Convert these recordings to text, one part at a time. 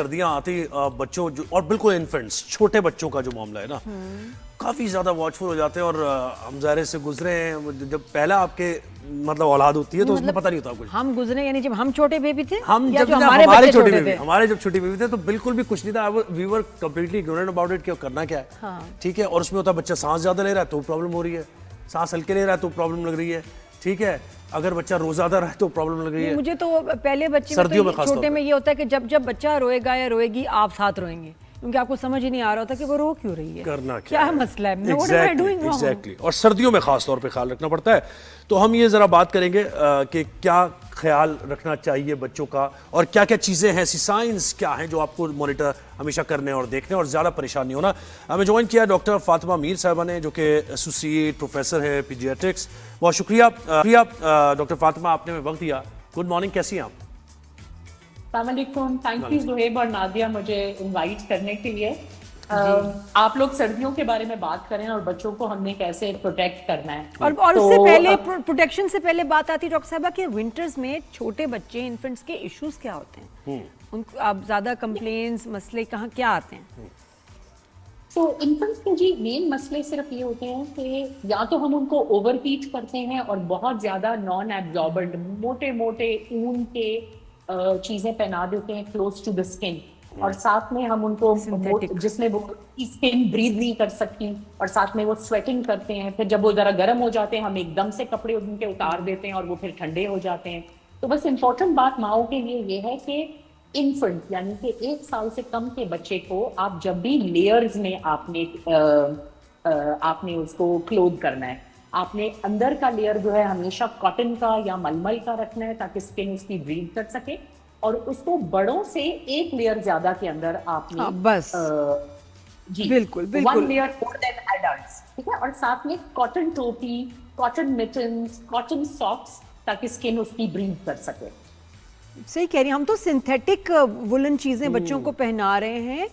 सर्दियां आती बच्चों जो और बिल्कुल इन्फेंट्स छोटे बच्चों का जो मामला है ना काफी ज्यादा वॉचफुल हो जाते हैं और हम ज़ाहिर से गुजरे हैं जब पहला आपके मतलब औलाद होती है तो उसमें पता नहीं होता कुछ। हम गुजरे यानी जब हम छोटे बेबी थे हम या जब जो हमारे छोटे बेबी हमारे जब छोटे बेबी थे तो बिल्कुल भी कुछ नहीं था। We were completely ignorant about it कि करना क्या है। हाँ। ठीक है। और उसमें होता है बच्चा सांस ज्यादा ले रहा है तो प्रॉब्लम हो रही है, सांस हल्के ले रहा है तो प्रॉब्लम लग रही है। ठीक है। अगर बच्चा रोजादा रहा है तो प्रॉब्लम लग रही है। मुझे तो पहले बच्चे सर्दियों में छोटे में ये होता है कि जब जब बच्चा रोएगा या रोएगी आप साथ रोएंगे, क्योंकि आपको समझ ही नहीं आ रहा होता कि वो रो क्यों रही है, करना क्या मसला है, एग्जैक्टली। और सर्दियों में खास तौर पे ख्याल रखना पड़ता है। तो हम ये जरा बात करेंगे कि क्या ख्याल रखना चाहिए बच्चों का और क्या क्या चीजें हैं, ऐसी साइंस क्या हैं जो आपको मॉनिटर हमेशा करने और देखने और ज्यादा परेशान नहीं होना। हमें ज्वाइन किया डॉक्टर फातिमा मीर साहिबा ने जो कि एसोसिएट प्रोफेसर है पीडियाट्रिक्स। बहुत शुक्रिया डॉक्टर फातिमा, आपने हमें वक्त दिया। गुड मॉर्निंग, कैसी हैं आप? थैंक यू ज़ुहैब और नादिया मुझे इनवाइट करने के लिए। आप लोग सर्दियों के बारे में बात करें और बच्चों को हमने कैसे प्रोटेक्ट करना है। और उससे पहले प्रोटेक्शन से पहले बात आती है डॉक्टर साहबा कि विंटर्स में छोटे बच्चे इन्फेंट्स के इश्यूज क्या होते हैं, उनको आप ज्यादा कंप्लेंट्स मसले कहाँ क्या आते हैं? तो इन्फेंट्स के जी मेन मसले सिर्फ ये होते हैं कि या तो हम उनको ओवरहीट करते हैं और बहुत ज्यादा नॉन एब्जॉर्बेंट मोटे मोटे ऊन के चीजें पहना देते हैं क्लोज टू द स्किन, और साथ में हम उनको जिसमें वो स्किन ब्रीथ नहीं कर सकती और साथ में वो स्वेटिंग करते हैं। फिर जब वो जरा गर्म हो जाते हैं हम एकदम से कपड़े उनके उतार देते हैं और वो फिर ठंडे हो जाते हैं। तो बस इम्पोर्टेंट बात माओ के लिए ये है कि इन्फेंट यानी कि 1 साल से कम के बच्चे को आप जब भी लेयर्स में आपने उसको क्लोथ करना है, आपने अंदर का लेयर जो है हमेशा कॉटन का या मलमल का रखना है ताकि स्किन उसकी ब्रीथ कर सके, और उसको बड़ों से 1 लेयर ज्यादा के अंदर आपने बस जी बिल्कुल 1 लेयर मोर देन एडल्ट्स। ठीक है। और साथ में कॉटन टोपी, कॉटन मिटन्स, कॉटन सॉक्स ताकि स्किन उसकी ब्रीथ कर सके। सही कह रही हैं, हम तो सिंथेटिक वुलन चीजें बच्चों को पहना रहे हैं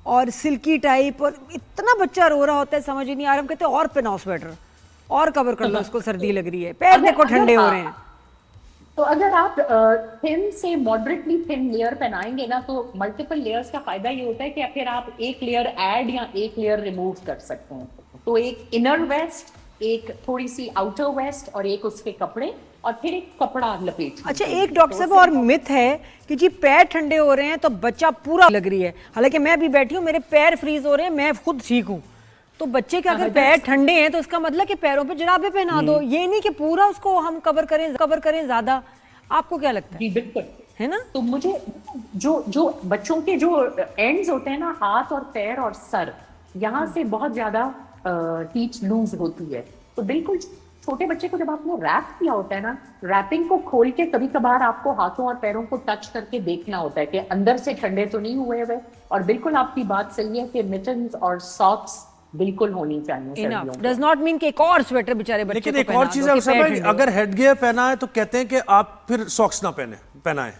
और सिल्की टाइप, और इतना बच्चा रो रहा होता है समझ ही नहीं आ रहा। हम कहते हैं और पहनाओ स्वेटर और कवर कर लो, उसको सर्दी लग रही है, पैर देखो ठंडे हो रहे हैं। तो अगर आप थिन से मॉडरेटली थिन लेयर पहनाएंगे ना तो मल्टीपल लेयर्स का फायदा ये होता है कि फिर आप 1 लेयर ऐड या 1 लेयर रिमूव कर सकते हैं। तो एक इनर वेस्ट, एक थोड़ी सी आउटर वेस्ट और एक उसके कपड़े और फिर एक कपड़ा लपेट। अच्छा, एक डॉक्टर साहब और मिथ है कि जी पैर ठंडे हो रहे हैं तो बच्चा पूरा लग रही है, हालांकि मैं भी बैठी हूँ मेरे पैर फ्रीज हो रहे हैं, मैं खुद ठीक हूँ। तो बच्चे के अगर पैर ठंडे हैं तो उसका मतलब कि पैरों पे जुराबे पहना दो, ये नहीं कि पूरा उसको हम कवर करें ज्यादा। आपको क्या लगता है? जी बिल्कुल है ना। तो मुझे जो बच्चों के जो एंड्स होते हैं ना, हाथ और पैर और सर, यहाँ से बहुत ज्यादा हीट लूज होती है। तो बिल्कुल छोटे बच्चे को जब आपने रैप किया होता है ना, रैपिंग को खोल के कभी कभार आपको हाथों और पैरों को टच करके देखना होता है कि अंदर से ठंडे तो नहीं हुए हुए। और बिल्कुल आपकी बात सही है कि मिटन्स और सॉक्स बिल्कुल होनी चाहिए। डज नॉट मीन कि एक और स्वेटर बेचारे बच्चे लेकिन एक और चीज है, अगर हेड गियर पहना है तो कहते हैं कि आप फिर सॉक्स ना पहनाएं,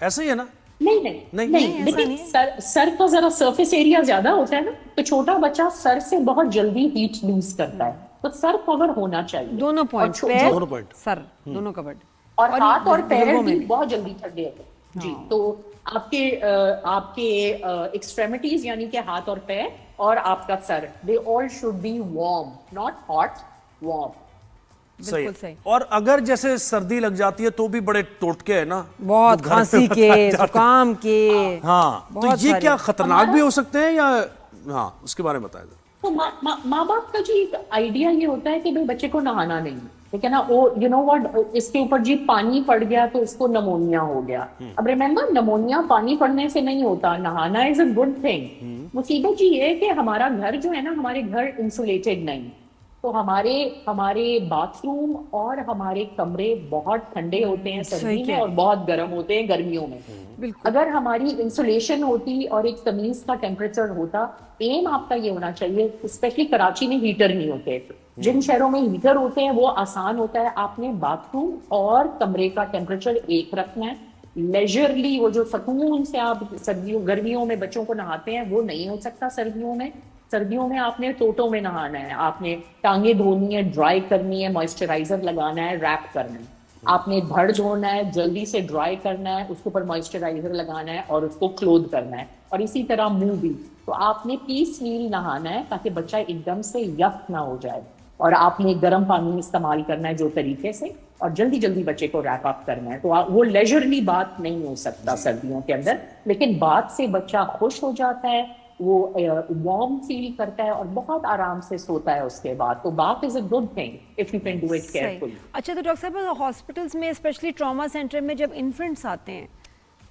ऐसा ही है ना? नहीं देखिए, सर का जरा सरफेस एरिया ज्यादा होता है ना, तो छोटा बच्चा सर से बहुत जल्दी हीट लूज करता है, तो सर कवर होना चाहिए। दोनों पॉइंट, दोनों पॉइंट सर दोनों कवर्ड, और हाथ और पैर भी बहुत जल्दी ठंडे होते हैं। जी, तो आपके एक्सट्रेमिटीज यानी कि हाथ और पैर और आपका sir, they all should be warm, not hot, warm. सही। और अगर जैसे सर्दी लग जाती है तो भी बड़े टोटके है ना, बहुत खांसी के, जुकाम के। हाँ, तो ये क्या खतरनाक भी हो सकते हैं या? हाँ, उसके बारे में बताएं। तो माँ बाप का जी आइडिया ये होता है कि भाई बच्चे को नहाना नहीं, ठीक है ना, वो यू नो व्हाट, इसके ऊपर जी पानी पड़ गया तो इसको नमोनिया हो गया। अब रिमेम्बर, नमोनिया पानी पड़ने से नहीं होता, नहाना इज अ गुड थिंग। मुसीबत जी ये है कि हमारा घर जो है ना, हमारे घर इंसुलेटेड नहीं, तो हमारे बाथरूम और हमारे कमरे बहुत ठंडे होते हैं सर्दी में और बहुत गर्म होते हैं गर्मियों में। अगर हमारी इंसुलेशन होती और एक तमीज का टेम्परेचर होता, एम आपका ये होना चाहिए, स्पेशली कराची में हीटर नहीं होते, जिन शहरों में हीटर होते हैं वो आसान होता है, आपने बाथरूम और कमरे का टेम्परेचर एक रखना है। लेजरली वो जो सुकून से आप गर्मियों में बच्चों को नहाते हैं वो नहीं हो सकता सर्दियों में आपने टोटों में नहाना है, आपने टांगे धोनी है, ड्राई करनी है, मॉइस्चराइजर लगाना है, रैप करना है, आपने धड़ धोना है, जल्दी से ड्राई करना है, उसके ऊपर मॉइस्चराइजर लगाना है और उसको क्लोथ करना है। और इसी तरह मुंह भी। तो आपने पीस मील नहाना है ताकि बच्चा एकदम से यक ना हो जाए, और आपने गर्म पानी इस्तेमाल करना है जो तरीके से, और जल्दी जल्दी बच्चे को रैप अप करना है। तो वो लेजरली बात नहीं हो सकता सर्दियों के अंदर, लेकिन बात से बच्चा खुश हो जाता है, वो वार्म फील करता है और बहुत आराम से सोता है उसके बाद। तो बात is a good thing if you can do it carefully. अच्छा, तो डॉक्टर साहब हॉस्पिटल्स में स्पेशली ट्रॉमा सेंटर में जब इन्फेंट्स आते हैं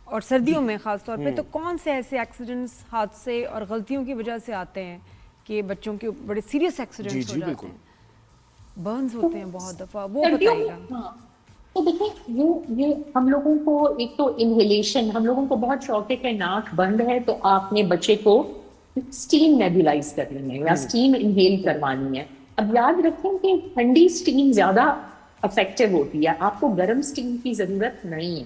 और सर्दियों में खास तौर पे, तो कौन से ऐसे एक्सीडेंट्स, हादसे और गलतियों की वजह से आते हैं कि बच्चों के बड़े सीरियस एक्सीडेंट्स हो जाते हैं, बर्न्स होते हैं बहुत दफा, वो बताइएगा। हाँ, तो देखिए ये हम लोगों को एक तो इनहेलेशन, हम लोगों को बहुत शौक है कि नाक बंद है तो आपने बच्चे को स्टीम नेबुलाइज करनी है या स्टीम इनहेल करवानी है। अब याद रखें कि ठंडी स्टीम ज्यादा इफेक्टिव होती है, आपको गर्म स्टीम की जरूरत नहीं है।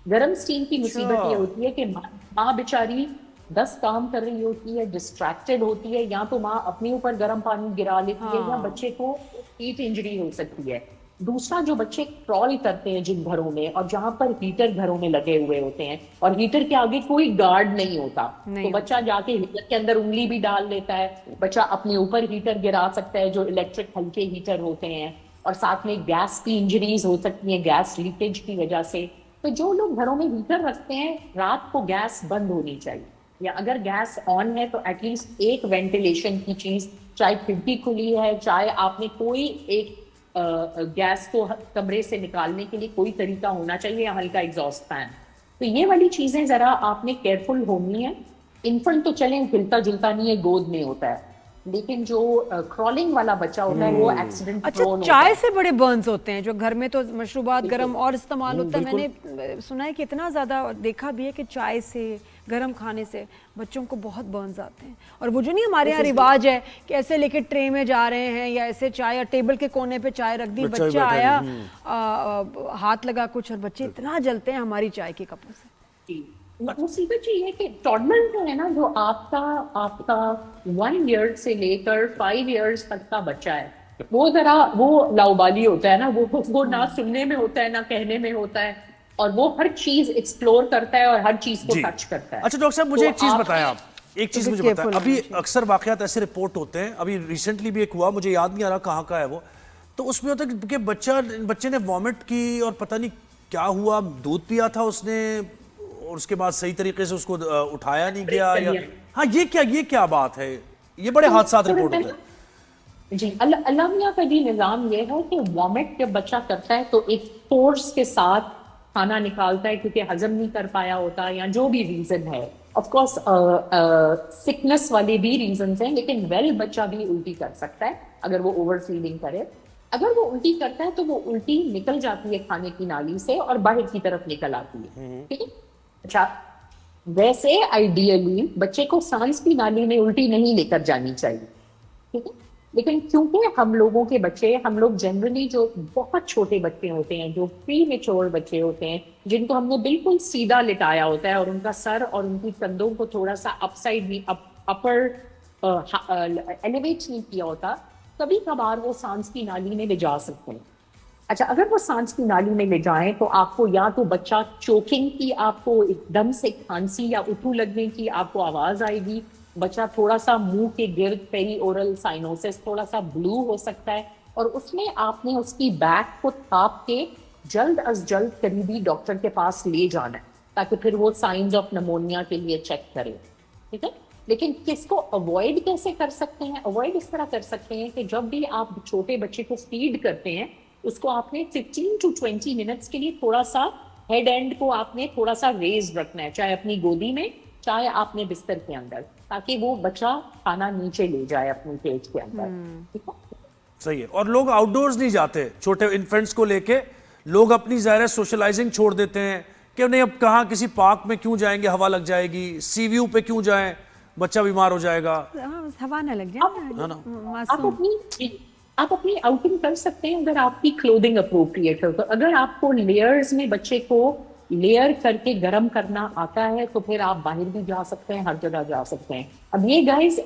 गर्म स्टीम की मुसीबत ये होती है कि माँ बेचारी 10 काम कर रही होती है, डिस्ट्रैक्टेड होती है, या तो माँ अपने ऊपर गर्म पानी गिरा लेती है, या बच्चे को हीट इंजरी हो सकती है। दूसरा, जो बच्चे क्रॉल करते हैं जिन घरों में और जहां पर हीटर घरों में लगे हुए होते हैं और हीटर के आगे कोई गार्ड नहीं होता, तो बच्चा जाके हीटर के अंदर उंगली भी डाल लेता है, बच्चा अपने ऊपर हीटर गिरा सकता है जो इलेक्ट्रिक हल्के हीटर होते हैं, और साथ में गैस की इंजरीज हो सकती है गैस लीकेज की वजह से। तो जो लोग घरों में हीटर रखते हैं, रात को गैस बंद होनी चाहिए, या अगर गैस ऑन है तो एटलीस्ट एक वेंटिलेशन की चीज, चाहे खिड़की खुली है, चाहे आपने कोई एक गैस को कमरे से निकालने के लिए कोई तरीका होना चाहिए, या हल्का एग्जॉस्ट फैन। तो ये वाली चीजें जरा आपने केयरफुल होनी है। इन्फेंट तो चलें हिलता जुलता नहीं है, गोद में होता है, लेकिन जो क्रॉलिंग वाला बच्चा होता है वो एक्सीडेंट अच्छा, चाय से बड़े बर्न्स होते हैं, जो घर में तो मशरूबात गर्म और इस्तेमाल होता है, मैंने सुना है कि इतना ज़्यादा देखा भी है कि चाय से, गर्म खाने से बच्चों को बहुत बर्न्स आते हैं। और वो जो नहीं हमारे यहाँ रिवाज है कि ऐसे लेके ट्रे में जा रहे हैं या ऐसे चाय, और टेबल के कोने पे चाय रख दी, बच्चा आया हाथ लगा कुछ, और बच्चे इतना जलते हैं हमारी चाय के कपों से। मुसीबत ये है कि टॉडलर जो है ना, जो आपका 1 ईयर से लेकर 5 इयर्स तक का बच्चा है, वो जरा वो लाउबाली होता है ना, वो ना सुनने में होता है ना कहने में होता है, और वो हर चीज एक्सप्लोर करता है और हर चीज को टच करता है। अच्छा डॉक्टर साहब, मुझे एक चीज बताएं आप, एक चीज मुझे बताएं, अभी अक्सर वाकयात ऐसे रिपोर्ट होते हैं, अभी रिसेंटली भी एक हुआ, मुझे याद नहीं आ रहा कहाँ का है वो, तो उसमें होता है कि बच्चे ने वॉमिट की और पता नहीं क्या हुआ, दूध पिया था उसने और उसके बाद सही तरीके से उसको उठाया नहीं गया, या हाँ, ये क्या बात है, ये बड़े हादसा रिपोर्ट होते हैं। जी, अलामिया का भी निजाम ये है कि वॉमिट जब बच्चा करता है तो एक फोर्स के साथ खाना निकालता है क्योंकि हजम नहीं कर पाया होता, या जो भी रीजन है। ऑफ कोर्स सिकनेस वाले भी रीजन हैं, लेकिन वेल बच्चा भी उल्टी कर सकता है अगर वो ओवर फीडिंग करे। अगर वो उल्टी करता है तो वो उल्टी निकल जाती है खाने की नाली से और बाहर की तरफ निकल आती है, ठीक है। अच्छा, वैसे आइडियली बच्चे को सांस की नाली में उल्टी नहीं लेकर जानी चाहिए, ठीक है। लेकिन क्योंकि हम लोगों के बच्चे, हम लोग जनरली जो बहुत छोटे बच्चे होते हैं, जो प्री मेच्योर बच्चे होते हैं, जिनको हमने बिल्कुल सीधा लिटाया होता है और उनका सर और उनकी कंधों को थोड़ा सा अपसाइड नहीं, अपर एलिवेट नहीं किया होता, कभी कभार वो सांस की नाली में ले जा सकते हैं। अच्छा, अगर वो सांस की नाली में ले जाएं तो आपको या तो बच्चा चोकिंग की, आपको एकदम से खांसी या उठू लगने की आपको आवाज आएगी, बच्चा थोड़ा सा मुंह के गिर्द पेरी ओरल साइनोसिस थोड़ा सा ब्लू हो सकता है, और उसमें आपने उसकी बैक को थाप के जल्द अज जल्द करीबी डॉक्टर के पास ले जाना है ताकि फिर वो साइंस ऑफ निमोनिया के लिए चेक करे, ठीक है। लेकिन किसको अवॉइड कैसे कर सकते हैं? अवॉइड इस तरह कर सकते हैं कि जब भी आप छोटे बच्चे को फीड करते हैं, उसको आपने 15 to 20 मिनट्स के लिए थोड़ा सा हेड एंड को आपने थोड़ा सा रेज रखना है, चाहे अपनी गोदी में चाहे आपने बिस्तर के अंदर, ताकि वो बच्चा खाना नीचे ले जाए अपनी पेट के अंदर, ठीक है। सही है। और लोग आउटडोर्स नहीं जाते छोटे इन्फेंट्स को लेके, लोग अपनी ज़ाहिर सोशलाइजिंग छोड़ देते हैं कि नहीं अब कहाँ किसी पार्क में क्यों जाएंगे, हवा लग जाएगी, सी व्यू पे क्यों जाएं, बच्चा बीमार हो जाएगा, हवा ना लग जाए। आप अपनी आउटिंग कर सकते हैं अगर आपकी क्लोथिंग अप्रोप्रिएट है। तो अगर आपको लेयर्स में बच्चे को लेयर करके गर्म करना आता है तो फिर आप बाहर भी जा सकते हैं, हर जगह जा सकते हैं। अब ये गाइस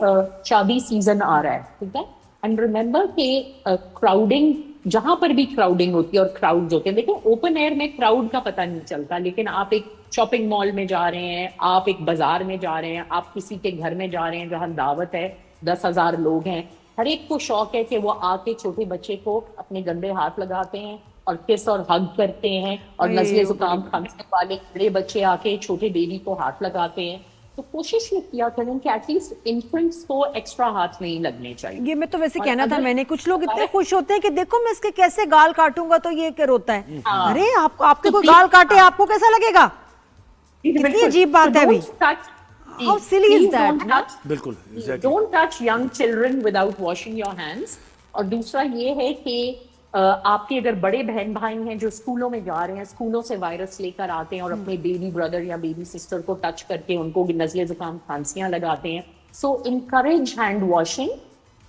शादी सीजन आ रहा है, ठीक है, एंड रिमेंबर कि क्राउडिंग, जहां पर भी क्राउडिंग होती है और क्राउड्स होते हैं, देखो ओपन एयर में क्राउड का पता नहीं चलता, लेकिन आप एक शॉपिंग मॉल में जा रहे हैं, आप एक बाजार में जा रहे हैं, आप किसी के घर में जा रहे हैं जहां दावत है, 10,000 लोग हैं, हर एक को शौक है कि वो आके छोटे बच्चे को अपने गंदे हाथ लगाते हैं और किस और हग करते हैं, और नज़ले जुकाम खांसने वाले बड़े बच्चे आके छोटे बेबी को हाथ लगाते हैं। तो कोशिश ये किया करें कि एटलीस्ट इन्फेंट्स को एक्स्ट्रा हाथ नहीं लगने चाहिए। ये मैं तो वैसे और कहना था अगर- मैंने, कुछ लोग इतने खुश होते हैं कि देखो मैं इसके कैसे गाल काटूंगा तो ये क्या रोता है। हाँ। अरे आपके तो कोई गाल काटे आपको कैसा लगेगा? कितनी बिल्कुल। अजीब बात है अभी। How silly is that? बिल्कुल, exactly. Don't touch young children without washing your hands. और दूसरा ये है कि आपके अगर बड़े बहन भाई हैं जो स्कूलों में जा रहे हैं, स्कूलों से वायरस लेकर आते हैं और अपने बेबी ब्रदर या बेबी सिस्टर को टच करके उनको नज़ले जुकाम खांसियां लगाते हैं, so encourage hand washing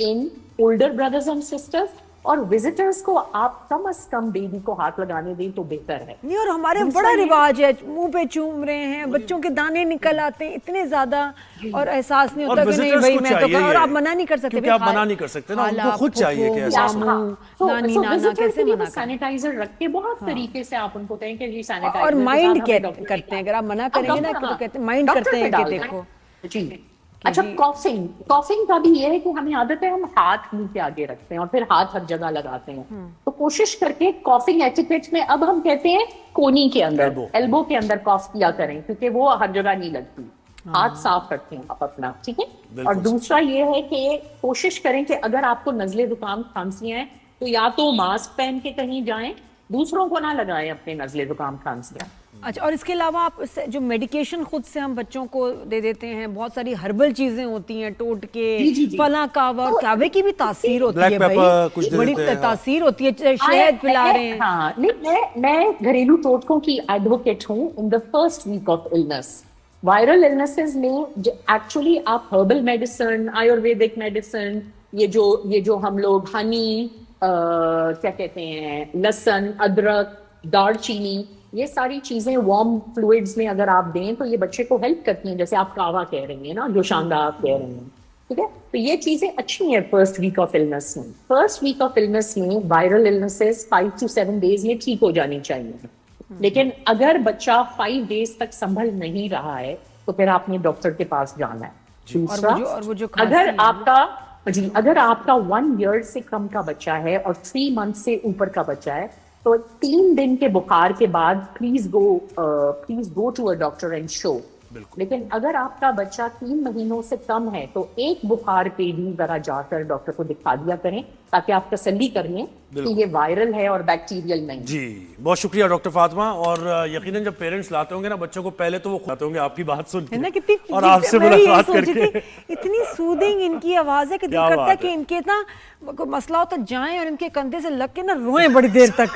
in older brothers and sisters. और विजिटर्स को आप कम से कम बेबी को हाथ लगाने दें तो बेहतर है। नहीं, और हमारे दूसरा बड़ा ये- रिवाज है, मुंह पे चूम रहे हैं, बच्चों के दाने निकल आते हैं इतने ज्यादा, और एहसास नहीं और होता कि नहीं visitors भाई को मैं तो चाहिए और ये, आप मना नहीं कर सकते क्योंकि भाई, आप मना नहीं कर सकते ना, उनको खाला, खुद चाहिए कि फूफू, एहसास हो। मामू, नानी नाना कैसे मना करें। सैनिटाइजर रख के बहुत तरीके से आप उनको कहें कि जी सैनिटाइजर और के माइंड साथ हमें डॉक्टर करते हैं, के अगर आप मना अब करेंगे ना डॉक्टर, तो हाँ, कहते हैं माइंड डॉक्टर करते पे हैं कि डाल दें। देखो जी। अच्छा, कॉफिंग का भी ये है कि हमें आदत है हम हाथ मुंह के आगे रखते हैं और फिर हाथ हर जगह लगाते हैं। तो कोशिश करके कॉफिंग एटिकेट में अब हम कहते हैं कोनी के अंदर, एल्बो के अंदर कॉफ किया करें, क्योंकि वो हर जगह नहीं लगती। हाथ साफ रखें आप अपना, ठीक है। और दूसरा ये है कि कोशिश करें कि अगर आपको नज़ले जुकाम खांसियां हैं तो या तो मास्क पहन के कहीं जाएं, दूसरों को ना लगाएं अपने नज़ले जुकाम खांसियां। अच्छा, और इसके अलावा आप जो मेडिकेशन खुद से हम बच्चों को दे देते हैं, बहुत सारी हर्बल चीजें होती हैं, टोटके, जी। फला कावा, और कावे की भी तासीर होती Black है pepper भाई, कुछ दे बड़ी देते हैं, हाँ। तासीर होती है, शहद पिला रहे हैं। हाँ, नहीं, मैं घरेलू टोटकों की एडवोकेट हूँ in the first week of illness. Viral illnesses में एक्चुअली आप हर्बल मेडिसिन, आयुर्वेदिक मेडिसिन, ये जो हम लोग हनी, क्या कहते हैं, लहसुन, अदरक, दालचीनी, ये सारी चीजें वार्म फ्लूइड्स में अगर आप दें तो ये बच्चे को हेल्प करती हैं। जैसे आप कावा कह रही हैं ना, जो शानदार आप कह रही हैं, ठीक है। तो ये चीजें अच्छी हैं फर्स्ट वीक ऑफ इलनेस में। फर्स्ट वीक ऑफ इलनेस में वायरल इलनेसेस 5 to 7 डेज में ठीक हो जानी चाहिए। लेकिन अगर बच्चा 5 डेज तक संभल नहीं रहा है तो फिर आपने डॉक्टर के पास जाना है। दूसरा, और वो जो खांसी अगर है आपका 1 ईयर से कम का बच्चा है और 3 मंथ से ऊपर का बच्चा है तो 3 दिन के बुखार के बाद please go to a doctor and show. लेकिन अगर आपका बच्चा 3 महीनों से कम है तो एक बुखार पे भी जरा जाकर डॉक्टर को दिखा दिया करें, ताकि आप तसल्ली कर लें कि ये वायरल है और बैक्टीरियल नहीं। जी, बहुत शुक्रिया डॉक्टर फातिमा। और यकीनन जब पेरेंट्स लाते होंगे ना बच्चों को, पहले तो वो खुलाते होंगे आपकी बात सुन है ना, के कितनी और आपसे मैं यही मुलाकात सोच रही करके। थी, इतनी सूदिंग इनकी आवाज है कि दिल क्या करता है बात कि है। इनके ना कोई मसला हो तो जाएं और इनके कंधे से लग के ना रोएं बड़ी देर तक।